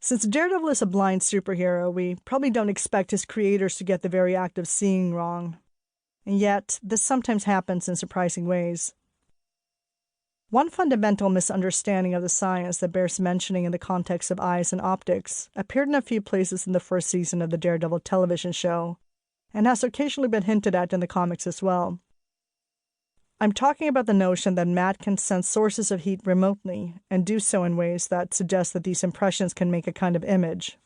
Since Daredevil is a blind superhero, we probably don't expect his creators to get the very act of seeing wrong. And yet, this sometimes happens in surprising ways. One fundamental misunderstanding of the science that bears mentioning in the context of eyes and optics appeared in a few places in the first season of the Daredevil television show, and has occasionally been hinted at in the comics as well. I'm talking about the notion that Matt can sense sources of heat remotely, and do so in ways that suggest that these impressions can make a kind of image.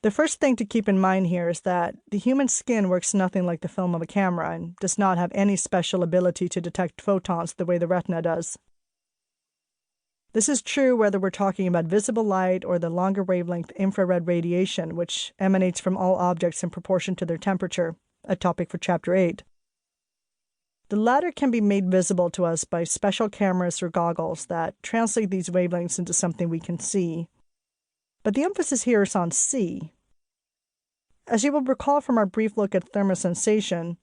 The first thing to keep in mind here is that the human skin works nothing like the film of a camera and does not have any special ability to detect photons the way the retina does. This is true whether we're talking about visible light or the longer wavelength infrared radiation, which emanates from all objects in proportion to their temperature, a topic for Chapter 8. The latter can be made visible to us by special cameras or goggles that translate these wavelengths into something we can see. But the emphasis here is on see. As you will recall from our brief look at thermosensation,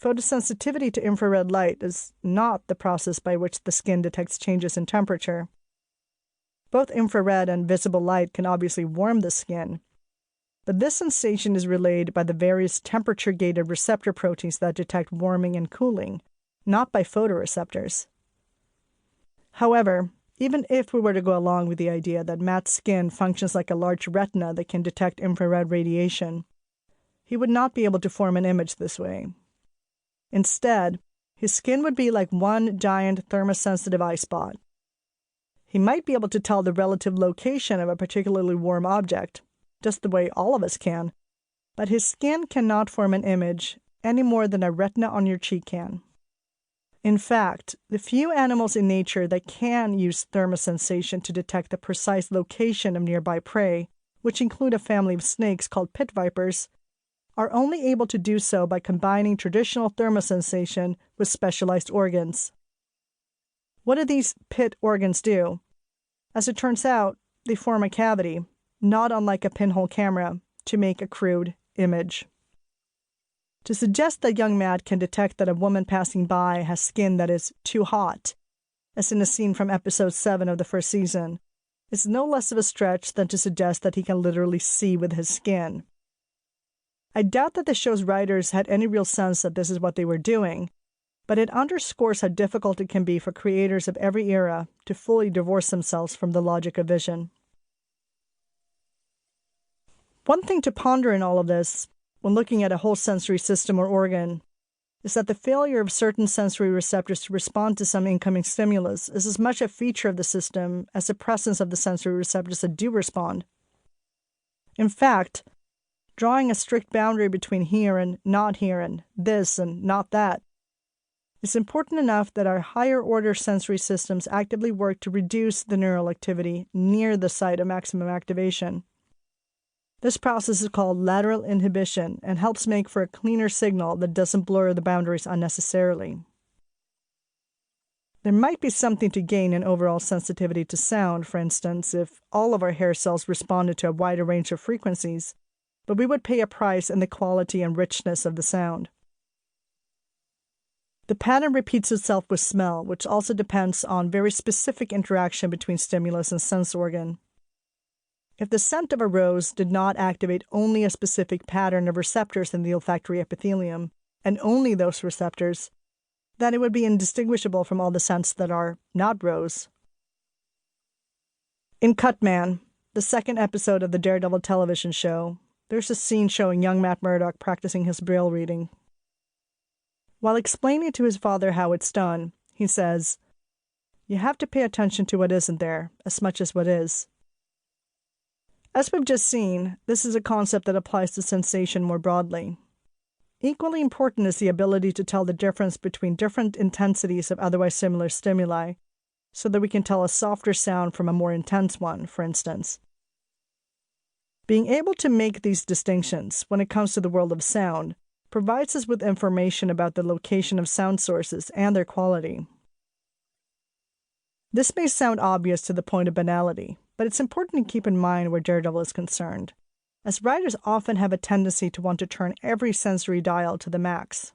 photosensitivity to infrared light is not the process by which the skin detects changes in temperature. Both infrared and visible light can obviously warm the skin, but this sensation is relayed by the various temperature-gated receptor proteins that detect warming and cooling, not by photoreceptors. However, even if we were to go along with the idea that Matt's skin functions like a large retina that can detect infrared radiation, he would not be able to form an image this way. Instead, his skin would be like one giant thermosensitive eye spot. He might be able to tell the relative location of a particularly warm object, just the way all of us can, but his skin cannot form an image any more than a retina on your cheek can. In fact, the few animals in nature that can use thermosensation to detect the precise location of nearby prey, which include a family of snakes called pit vipers, are only able to do so by combining traditional thermosensation with specialized organs. What do these pit organs do? As it turns out, they form a cavity, not unlike a pinhole camera, to make a crude image. To suggest that young Matt can detect that a woman passing by has skin that is too hot, as in a scene from episode 7 of the first season, is no less of a stretch than to suggest that he can literally see with his skin. I doubt that the show's writers had any real sense that this is what they were doing, but it underscores how difficult it can be for creators of every era to fully divorce themselves from the logic of vision. One thing to ponder in all of this, when looking at a whole sensory system or organ, is that the failure of certain sensory receptors to respond to some incoming stimulus is as much a feature of the system as the presence of the sensory receptors that do respond. In fact, drawing a strict boundary between here and not here and this and not that is important enough that our higher-order sensory systems actively work to reduce the neural activity near the site of maximum activation. This process is called lateral inhibition and helps make for a cleaner signal that doesn't blur the boundaries unnecessarily. There might be something to gain in overall sensitivity to sound, for instance, if all of our hair cells responded to a wider range of frequencies, but we would pay a price in the quality and richness of the sound. The pattern repeats itself with smell, which also depends on very specific interaction between stimulus and sense organ. If the scent of a rose did not activate only a specific pattern of receptors in the olfactory epithelium, and only those receptors, then it would be indistinguishable from all the scents that are not rose. In Cutman, the second episode of the Daredevil television show, there's a scene showing young Matt Murdock practicing his Braille reading. While explaining to his father how it's done, he says, "You have to pay attention to what isn't there as much as what is." As we've just seen, this is a concept that applies to sensation more broadly. Equally important is the ability to tell the difference between different intensities of otherwise similar stimuli, so that we can tell a softer sound from a more intense one, for instance. Being able to make these distinctions when it comes to the world of sound provides us with information about the location of sound sources and their quality. This may sound obvious to the point of banality, but it's important to keep in mind where Daredevil is concerned, as writers often have a tendency to want to turn every sensory dial to the max.